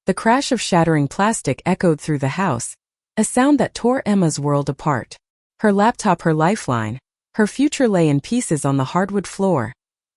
The crash of shattering plastic echoed through the house, a sound that tore Emma's world apart. Her laptop, her lifeline, her future lay in pieces on the hardwood floor,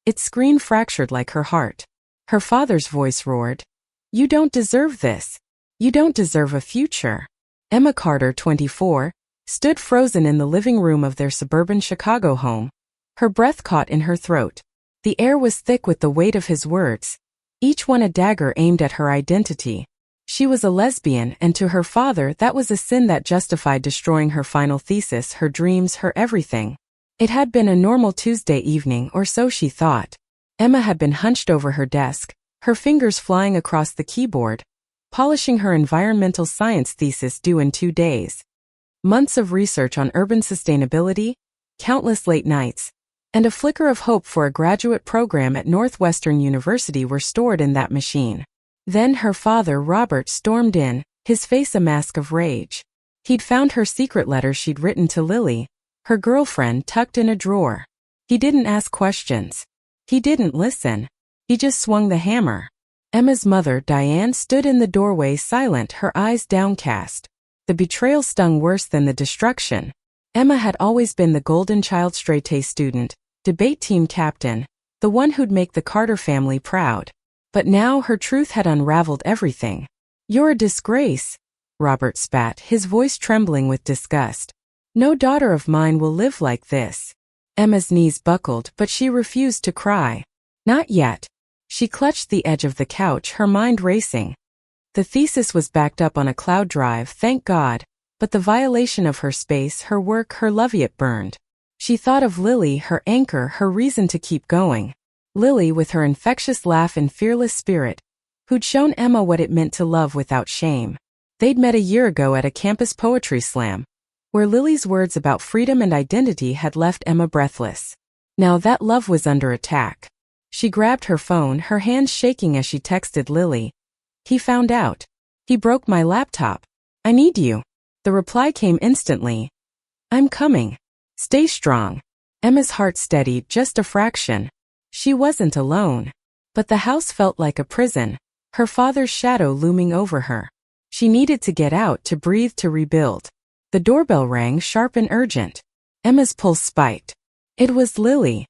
its screen fractured like her heart. Her father's voice roared, "You don't deserve this. You don't deserve a future." Emma Carter, 24, stood frozen in the living room of their suburban Chicago home, her breath caught in her throat. The air was thick with the weight of his words, each one a dagger aimed at her identity. She was a lesbian, and to her father that was a sin that justified destroying her final thesis, her dreams, her everything. It had been a normal Tuesday evening, or so she thought. Emma had been hunched over her desk, her fingers flying across the keyboard, polishing her environmental science thesis due in 2 days. Months of research on urban sustainability, countless late nights, and a flicker of hope for a graduate program at Northwestern University were stored in that machine. Then her father, Robert, stormed in, his face a mask of rage. He'd found her secret letter she'd written to Lily, her girlfriend, tucked in a drawer. He didn't ask questions. He didn't listen. He just swung the hammer. Emma's mother, Diane, stood in the doorway silent, her eyes downcast. The betrayal stung worse than the destruction. Emma had always been the golden child, straight-A student, debate team captain, the one who'd make the Carter family proud. But now her truth had unraveled everything. "You're a disgrace," Robert spat, his voice trembling with disgust. "No daughter of mine will live like this." Emma's knees buckled, but she refused to cry. Not yet. She clutched the edge of the couch, her mind racing. The thesis was backed up on a cloud drive, thank God, but the violation of her space, her work, her love, it burned. She thought of Lily, her anchor, her reason to keep going. Lily, with her infectious laugh and fearless spirit, who'd shown Emma what it meant to love without shame. They'd met a year ago at a campus poetry slam, where Lily's words about freedom and identity had left Emma breathless. Now that love was under attack. She grabbed her phone, her hands shaking as she texted Lily. "He found out. He broke my laptop. I need you." The reply came instantly. "I'm coming. Stay strong." Emma's heart steadied just a fraction. She wasn't alone. But the house felt like a prison, her father's shadow looming over her. She needed to get out, to breathe, to rebuild. The doorbell rang, sharp and urgent. Emma's pulse spiked. It was Lily.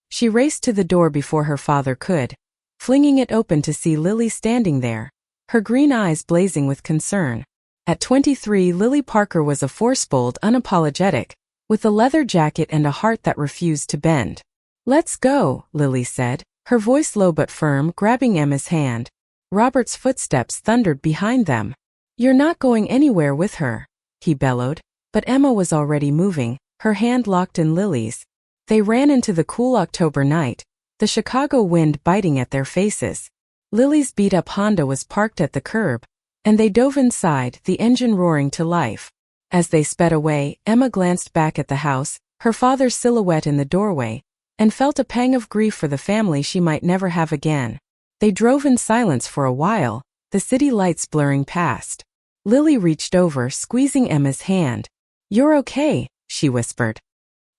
She raced to the door before her father could, flinging it open to see Lily standing there, her green eyes blazing with concern. At 23, Lily Parker was a force-bold, unapologetic, with a leather jacket and a heart that refused to bend. "Let's go," Lily said, her voice low but firm, grabbing Emma's hand. Robert's footsteps thundered behind them. "You're not going anywhere with her," he bellowed, but Emma was already moving, her hand locked in Lily's. They ran into the cool October night, the Chicago wind biting at their faces. Lily's beat-up Honda was parked at the curb, and they dove inside, the engine roaring to life. As they sped away, Emma glanced back at the house, her father's silhouette in the doorway, and felt a pang of grief for the family she might never have again. They drove in silence for a while, the city lights blurring past. Lily reached over, squeezing Emma's hand. "You're okay," she whispered.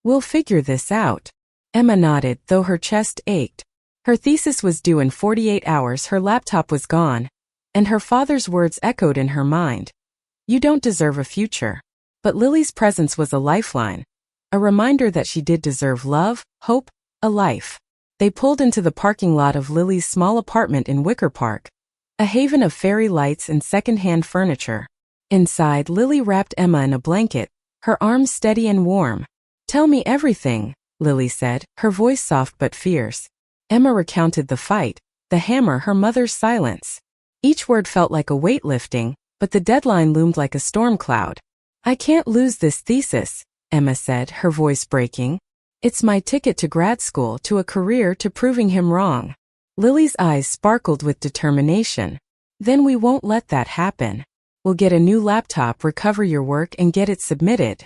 "We'll figure this out." Emma nodded, though her chest ached. Her thesis was due in 48 hours, her laptop was gone, and her father's words echoed in her mind. "You don't deserve a future." But Lily's presence was a lifeline, a reminder that she did deserve love, hope, a life. They pulled into the parking lot of Lily's small apartment in Wicker Park, a haven of fairy lights and second-hand furniture. Inside, Lily wrapped Emma in a blanket, her arms steady and warm. "Tell me everything," Lily said, her voice soft but fierce. Emma recounted the fight, the hammer, her mother's silence. Each word felt like a weight lifting, but the deadline loomed like a storm cloud. "I can't lose this thesis," Emma said, her voice breaking. "It's my ticket to grad school, to a career, to proving him wrong." Lily's eyes sparkled with determination. "Then we won't let that happen. We'll get a new laptop, recover your work, and get it submitted.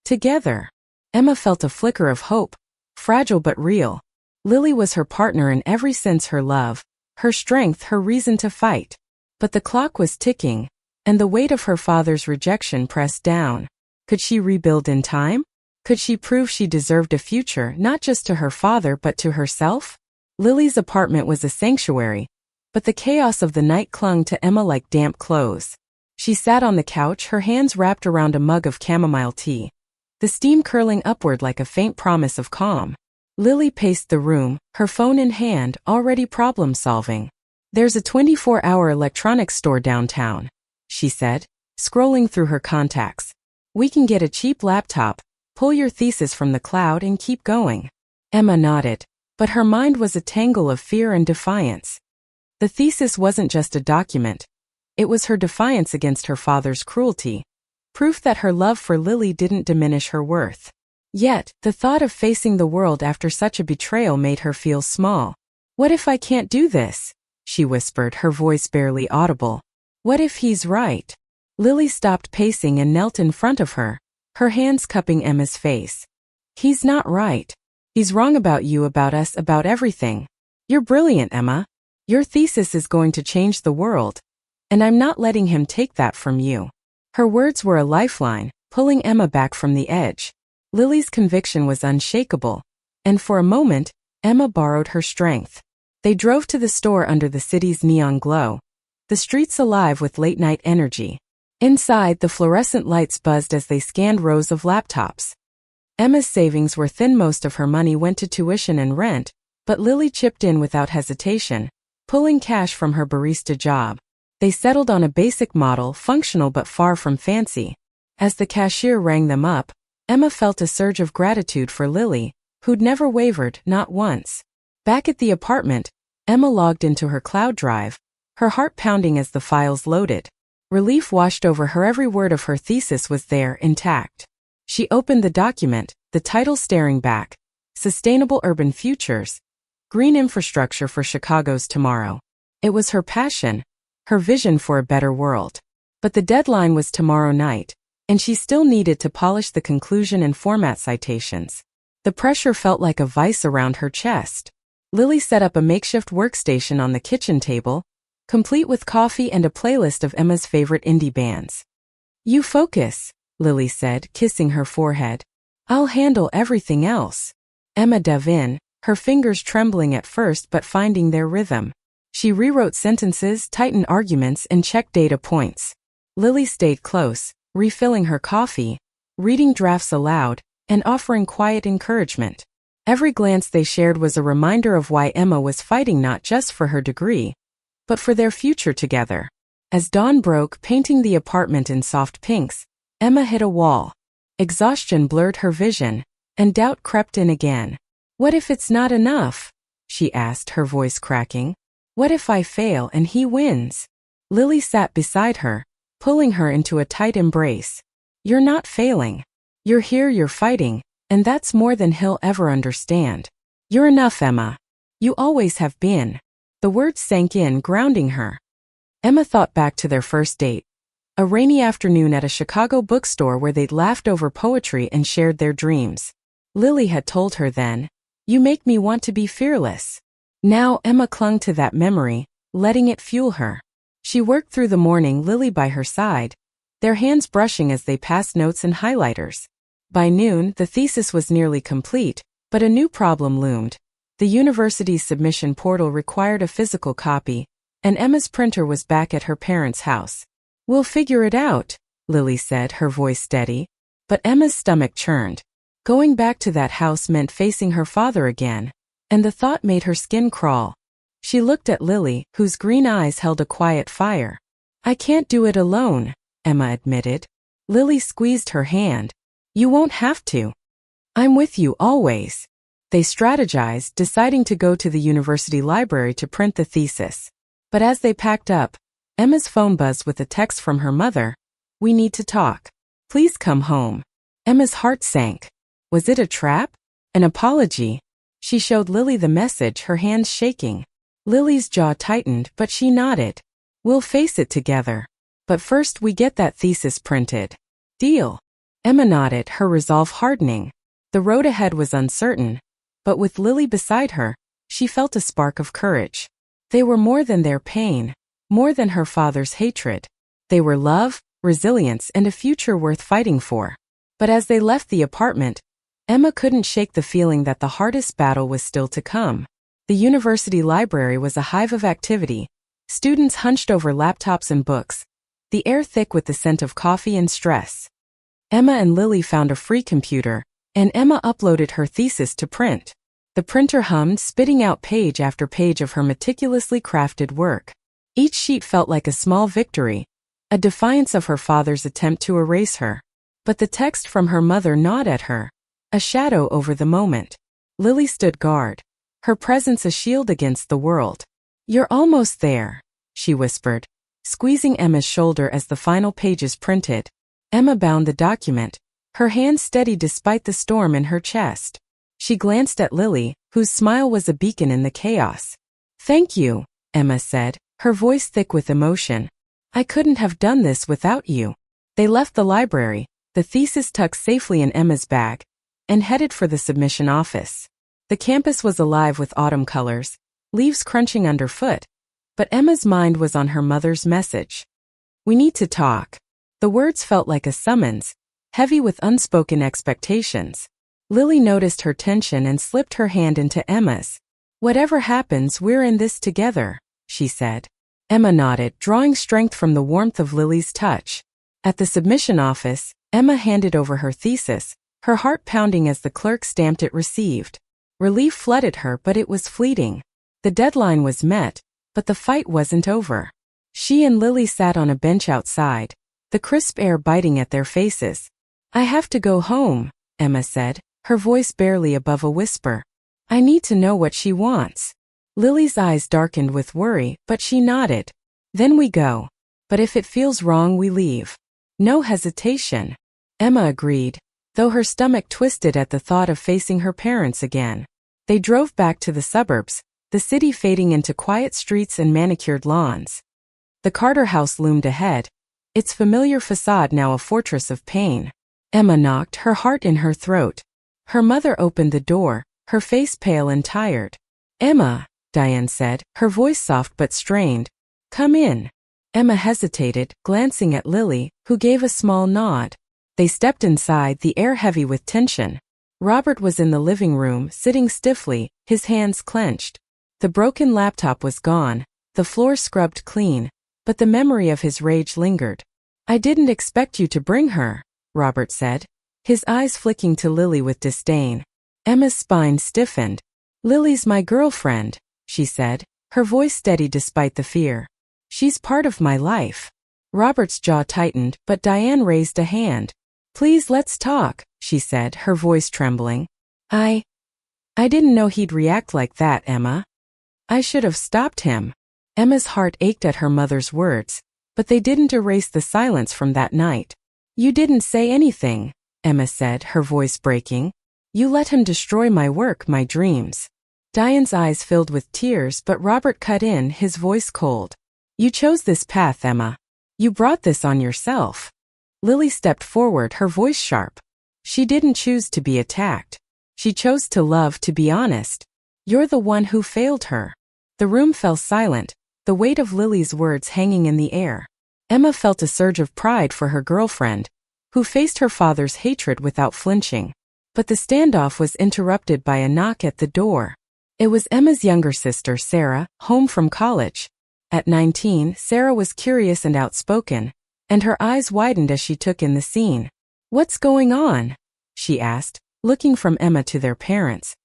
Together." Emma felt a flicker of hope, fragile but real. Lily was her partner in every sense, her love, her strength, her reason to fight. But the clock was ticking, and the weight of her father's rejection pressed down. Could she rebuild in time? Could she prove she deserved a future, not just to her father but to herself? Lily's apartment was a sanctuary, But the chaos of the night clung to Emma like damp clothes. She sat on the couch, her hands wrapped around a mug of chamomile tea, the steam curling upward like a faint promise of calm. Lily paced the room, her phone in hand, already problem-solving. "There's a 24-hour electronics store downtown," she said, scrolling through her contacts. "We can get a cheap laptop, pull your thesis from the cloud and keep going." Emma nodded, but her mind was a tangle of fear and defiance. The thesis wasn't just a document. It was her defiance against her father's cruelty, proof that her love for Lily didn't diminish her worth. Yet, the thought of facing the world after such a betrayal made her feel small. "What if I can't do this?" she whispered, her voice barely audible. "What if he's right?" Lily stopped pacing and knelt in front of her, her hands cupping Emma's face. "He's not right. He's wrong about you, about us, about everything. You're brilliant, Emma. Your thesis is going to change the world. And I'm not letting him take that from you." Her words were a lifeline, pulling Emma back from the edge. Lily's conviction was unshakable, and for a moment, Emma borrowed her strength. They drove to the store under the city's neon glow, the streets alive with late-night energy. Inside, the fluorescent lights buzzed as they scanned rows of laptops. Emma's savings were thin. Most of her money went to tuition and rent, but Lily chipped in without hesitation, pulling cash from her barista job. They settled on a basic model, functional but far from fancy. As the cashier rang them up, Emma felt a surge of gratitude for Lily, who'd never wavered, not once. Back at the apartment, Emma logged into her cloud drive, her heart pounding as the files loaded. Relief washed over her. Every word of her thesis was there, intact. She opened the document, the title staring back: Sustainable Urban Futures, Green Infrastructure for Chicago's Tomorrow. It was her passion, her vision for a better world. But the deadline was tomorrow night, and she still needed to polish the conclusion and format citations. The pressure felt like a vice around her chest. Lily set up a makeshift workstation on the kitchen table, complete with coffee and a playlist of Emma's favorite indie bands. "You focus," Lily said, kissing her forehead. "I'll handle everything else." Emma dove in, her fingers trembling at first but finding their rhythm. She rewrote sentences, tightened arguments, and checked data points. Lily stayed close, refilling her coffee, reading drafts aloud, and offering quiet encouragement. Every glance they shared was a reminder of why Emma was fighting, not just for her degree, but for their future together. As dawn broke, painting the apartment in soft pinks, Emma hit a wall. Exhaustion blurred her vision, and doubt crept in again. "What if it's not enough?" she asked, her voice cracking. "What if I fail and he wins?" Lily sat beside her, pulling her into a tight embrace. "You're not failing. You're here, you're fighting, and that's more than he'll ever understand. You're enough, Emma. You always have been." The words sank in, grounding her. Emma thought back to their first date, a rainy afternoon at a Chicago bookstore where they'd laughed over poetry and shared their dreams. Lily had told her then, "You make me want to be fearless." Now Emma clung to that memory, letting it fuel her. She worked through the morning, Lily by her side, their hands brushing as they passed notes and highlighters. By noon, the thesis was nearly complete, but a new problem loomed. The university's submission portal required a physical copy, and Emma's printer was back at her parents' house. "We'll figure it out," Lily said, her voice steady. But Emma's stomach churned. Going back to that house meant facing her father again, and the thought made her skin crawl. She looked at Lily, whose green eyes held a quiet fire. "I can't do it alone," Emma admitted. Lily squeezed her hand. "You won't have to. I'm with you always." They strategized, deciding to go to the university library to print the thesis. But as they packed up, Emma's phone buzzed with a text from her mother. "We need to talk. Please come home." Emma's heart sank. Was it a trap? An apology? She showed Lily the message, her hands shaking. Lily's jaw tightened, but she nodded. "We'll face it together. But first we get that thesis printed. Deal?" Emma nodded, her resolve hardening. The road ahead was uncertain, but with Lily beside her, she felt a spark of courage. They were more than their pain, more than her father's hatred. They were love, resilience, and a future worth fighting for. But as they left the apartment, Emma couldn't shake the feeling that the hardest battle was still to come. The university library was a hive of activity, Students hunched over laptops and books, the air thick with the scent of coffee and stress. Emma and Lily found a free computer, and Emma uploaded her thesis to print. The printer hummed, spitting out page after page of her meticulously crafted work. Each sheet felt like a small victory, a defiance of her father's attempt to erase her. But the text from her mother gnawed at her, a shadow over the moment. Lily stood guard, her presence a shield against the world. "You're almost there," she whispered, squeezing Emma's shoulder as the final pages printed. Emma bound the document, her hand steady despite the storm in her chest. She glanced at Lily, whose smile was a beacon in the chaos. "Thank you," Emma said, her voice thick with emotion. "I couldn't have done this without you." They left the library, the thesis tucked safely in Emma's bag, and headed for the submission office. The campus was alive with autumn colors, leaves crunching underfoot, but Emma's mind was on her mother's message. "We need to talk." The words felt like a summons, heavy with unspoken expectations. Lily noticed her tension and slipped her hand into Emma's. "Whatever happens, we're in this together," she said. Emma nodded, drawing strength from the warmth of Lily's touch. At the submission office, Emma handed over her thesis, her heart pounding as the clerk stamped it received. Relief flooded her, but it was fleeting. The deadline was met, but the fight wasn't over. She and Lily sat on a bench outside, the crisp air biting at their faces. "I have to go home," Emma said, her voice barely above a whisper. "I need to know what she wants." Lily's eyes darkened with worry, but she nodded. "Then we go. But if it feels wrong, we leave." No hesitation. Emma agreed, though her stomach twisted at the thought of facing her parents again. They drove back to the suburbs, the city fading into quiet streets and manicured lawns. The Carter house loomed ahead, its familiar facade now a fortress of pain. Emma knocked, her heart in her throat. Her mother opened the door, her face pale and tired. "Emma," Diane said, her voice soft but strained. "Come in." Emma hesitated, glancing at Lily, who gave a small nod. They stepped inside, the air heavy with tension. Robert was in the living room, sitting stiffly, his hands clenched. The broken laptop was gone, the floor scrubbed clean, but the memory of his rage lingered. "I didn't expect you to bring her," Robert said, his eyes flicking to Lily with disdain. Emma's spine stiffened. "Lily's my girlfriend," she said, her voice steady despite the fear. "She's part of my life." Robert's jaw tightened, but Diane raised a hand. "Please, let's talk," she said, her voice trembling. I didn't know he'd react like that, Emma. I should have stopped him." Emma's heart ached at her mother's words, but they didn't erase the silence from that night. "You didn't say anything," Emma said, her voice breaking. "You let him destroy my work, my dreams." Diane's eyes filled with tears, but Robert cut in, his voice cold. "You chose this path, Emma. You brought this on yourself." Lily stepped forward, her voice sharp. "She didn't choose to be attacked. She chose to love, to be honest. You're the one who failed her." The room fell silent, the weight of Lily's words hanging in the air. Emma felt a surge of pride for her girlfriend, who faced her father's hatred without flinching. But the standoff was interrupted by a knock at the door. It was Emma's younger sister, Sarah, home from college. At 19, Sarah was curious and outspoken, and her eyes widened as she took in the scene. "What's going on?" she asked, looking from Emma to their parents.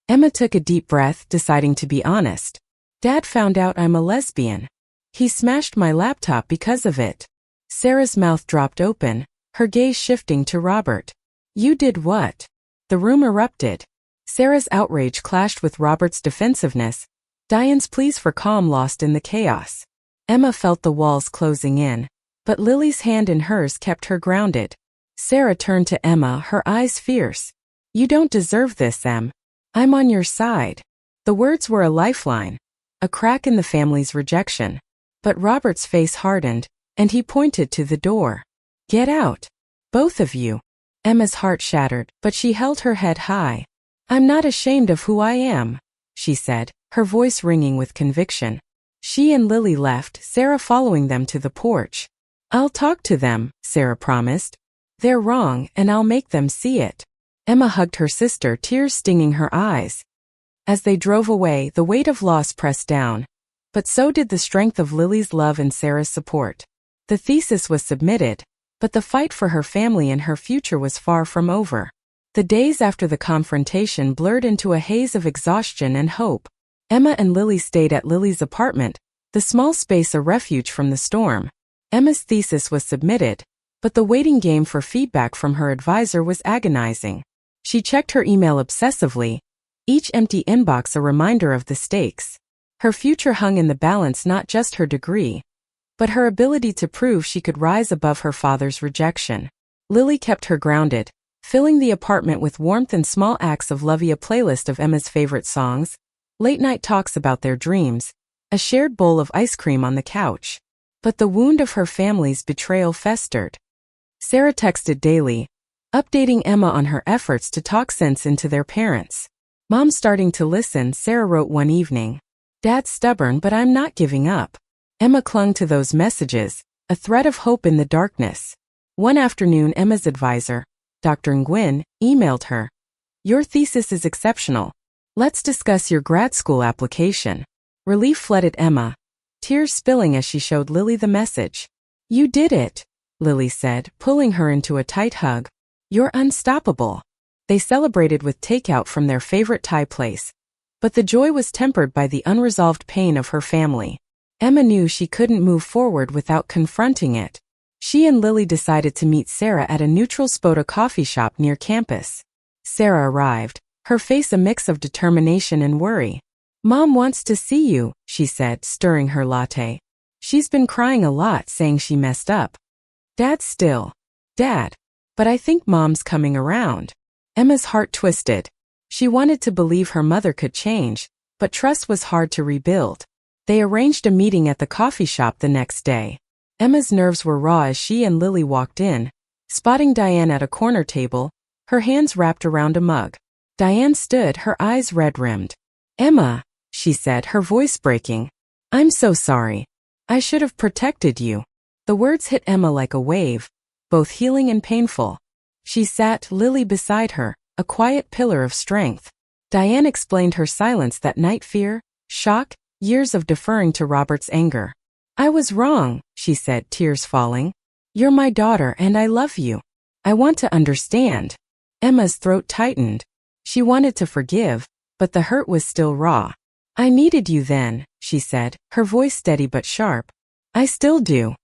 Emma took a deep breath, deciding to be honest. "Dad found out I'm a lesbian. He smashed my laptop because of it." Sarah's mouth dropped open, her gaze shifting to Robert. "You did what?" The room erupted. Sarah's outrage clashed with Robert's defensiveness, Diane's pleas for calm lost in the chaos. Emma felt the walls closing in, but Lily's hand in hers kept her grounded. Sarah turned to Emma, her eyes fierce. "You don't deserve this, Em. I'm on your side." The words were a lifeline, a crack in the family's rejection. But Robert's face hardened, and he pointed to the door. "Get out. Both of you." Emma's heart shattered, but she held her head high. "I'm not ashamed of who I am," she said, her voice ringing with conviction. She and Lily left, Sarah following them to the porch. "I'll talk to them," Sarah promised. "They're wrong, and I'll make them see it." Emma hugged her sister, tears stinging her eyes. As they drove away, the weight of loss pressed down, But so did the strength of Lily's love and Sarah's support. The thesis was submitted, but the fight for her family and her future was far from over. The days after the confrontation blurred into a haze of exhaustion and hope. Emma and Lily stayed at Lily's apartment, the small space a refuge from the storm. Emma's thesis was submitted, but the waiting game for feedback from her advisor was agonizing. She checked her email obsessively, each empty inbox a reminder of the stakes. Her future hung in the balance, not just her degree, but her ability to prove she could rise above her father's rejection. Lily kept her grounded, filling the apartment with warmth and small acts of love. A playlist of Emma's favorite songs, late-night talks about their dreams, a shared bowl of ice cream on the couch. But the wound of her family's betrayal festered. Sarah texted daily, updating Emma on her efforts to talk sense into their parents. "Mom's starting to listen," Sarah wrote one evening. "Dad's stubborn, but I'm not giving up." Emma clung to those messages, a thread of hope in the darkness. One afternoon, Emma's advisor, Dr. Nguyen, emailed her. "Your thesis is exceptional. Let's discuss your grad school application." Relief flooded Emma, tears spilling as she showed Lily the message. "You did it," Lily said, pulling her into a tight hug. "You're unstoppable." They celebrated with takeout from their favorite Thai place, but the joy was tempered by the unresolved pain of her family. Emma knew she couldn't move forward without confronting it. She and Lily decided to meet Sarah at a neutral spot, a coffee shop near campus. Sarah arrived, her face a mix of determination and worry. "Mom wants to see you," she said, stirring her latte. "She's been crying a lot, saying she messed up." "Dad's still." "Dad. But I think Mom's coming around." Emma's heart twisted. She wanted to believe her mother could change, but trust was hard to rebuild. They arranged a meeting at the coffee shop the next day. Emma's nerves were raw as she and Lily walked in, spotting Diane at a corner table, her hands wrapped around a mug. Diane stood, her eyes red-rimmed. "Emma," she said, her voice breaking. "I'm so sorry. I should have protected you." The words hit Emma like a wave, both healing and painful. She sat, Lily beside her, a quiet pillar of strength. Diane explained her silence that night: fear, shock, years of deferring to Robert's anger. "I was wrong," she said, tears falling. "You're my daughter and I love you. I want to understand." Emma's throat tightened. She wanted to forgive, but the hurt was still raw. "I needed you then," she said, her voice steady but sharp. "I still do.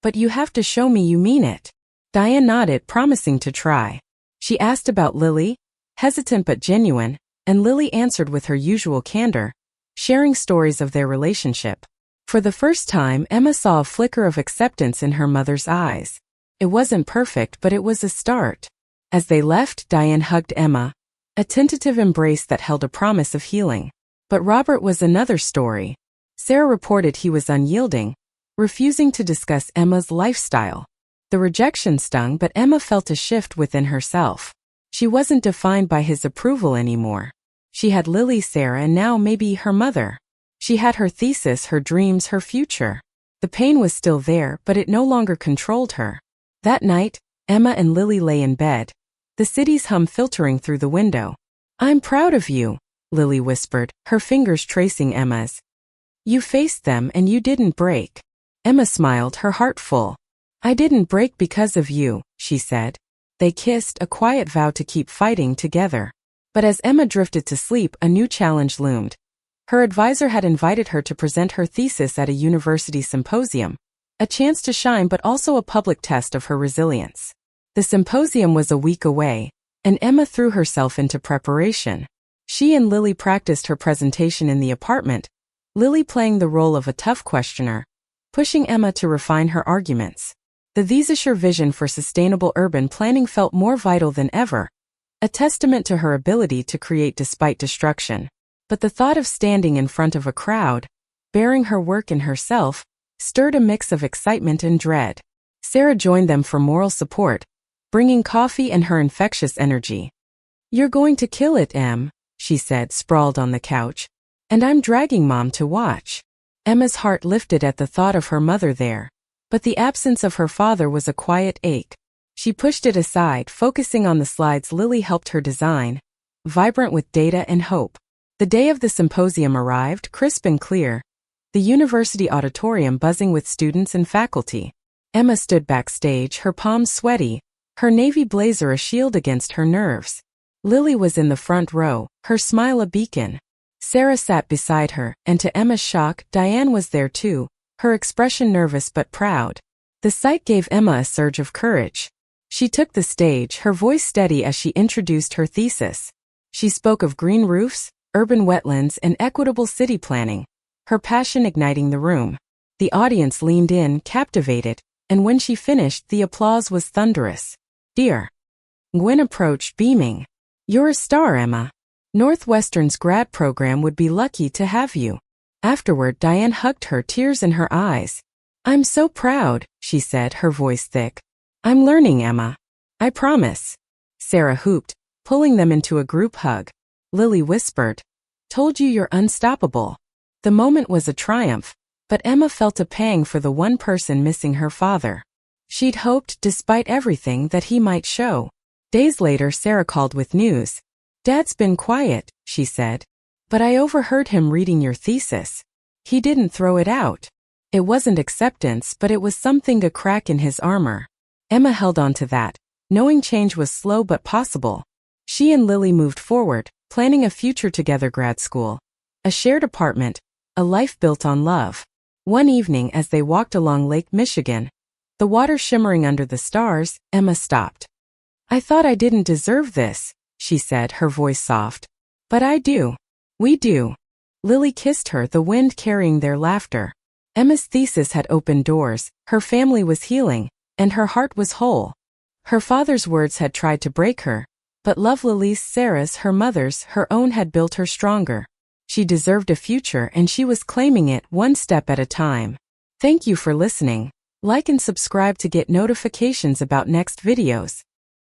But you have to show me you mean it." Diane nodded, promising to try. She asked about Lily, hesitant but genuine, and Lily answered with her usual candor, sharing stories of their relationship. For the first time, Emma saw a flicker of acceptance in her mother's eyes. It wasn't perfect, but it was a start. As they left, Diane hugged Emma, a tentative embrace that held a promise of healing. But Robert was another story. Sarah reported he was unyielding, refusing to discuss Emma's lifestyle. The rejection stung, but Emma felt a shift within herself. She wasn't defined by his approval anymore. She had Lily, Sarah, and now maybe her mother. She had her thesis, her dreams, her future. The pain was still there, but it no longer controlled her. That night, Emma and Lily lay in bed, the city's hum filtering through the window. "I'm proud of you," Lily whispered, her fingers tracing Emma's. "You faced them and you didn't break." Emma smiled, her heart full. "I didn't break because of you," she said. They kissed, a quiet vow to keep fighting together. But as Emma drifted to sleep, a new challenge loomed. Her advisor had invited her to present her thesis at a university symposium, a chance to shine but also a public test of her resilience. The symposium was a week away, and Emma threw herself into preparation. She and Lily practiced her presentation in the apartment, Lily playing the role of a tough questioner, pushing Emma to refine her arguments. The Thesis vision for sustainable urban planning felt more vital than ever, a testament to her ability to create despite destruction. But the thought of standing in front of a crowd, bearing her work and herself, stirred a mix of excitement and dread. Sarah joined them for moral support, bringing coffee and her infectious energy. "You're going to kill it, Em," she said, sprawled on the couch. "And I'm dragging Mom to watch." Emma's heart lifted at the thought of her mother there, but the absence of her father was a quiet ache. She pushed it aside, focusing on the slides Lily helped her design, vibrant with data and hope. The day of the symposium arrived, crisp and clear, the university auditorium buzzing with students and faculty. Emma stood backstage, her palms sweaty, her navy blazer a shield against her nerves. Lily was in the front row, her smile a beacon. Sarah sat beside her, and to Emma's shock, Diane was there too, her expression nervous but proud. The sight gave Emma a surge of courage. She took the stage, her voice steady as she introduced her thesis. She spoke of green roofs, urban wetlands, and equitable city planning, her passion igniting the room. The audience leaned in, captivated, and when she finished, the applause was thunderous. "Dear." Gwen approached, beaming. "You're a star, Emma. Northwestern's grad program would be lucky to have you." Afterward, Diane hugged her, tears in her eyes. "I'm so proud," she said, her voice thick. "I'm learning, Emma. I promise." Sarah hooped, pulling them into a group hug. Lily whispered, "Told you you're unstoppable." The moment was a triumph, but Emma felt a pang for the one person missing her father. She'd hoped, despite everything, that he might show. Days later, Sarah called with news. "Dad's been quiet," she said. "But I overheard him reading your thesis. He didn't throw it out. It wasn't acceptance, but it was something a crack in his armor." Emma held on to that, knowing change was slow but possible. She and Lily moved forward, planning a future together: grad school, a shared apartment, a life built on love. One evening as they walked along Lake Michigan, the water shimmering under the stars, Emma stopped. "I thought I didn't deserve this," she said, her voice soft. "But I do. We do." Lily kissed her, the wind carrying their laughter. Emma's thesis had opened doors, her family was healing, and her heart was whole. Her father's words had tried to break her, but love, Lily's, Sarah's, her mother's, her own, had built her stronger. She deserved a future, and she was claiming it one step at a time. Thank you for listening. Like and subscribe to get notifications about next videos.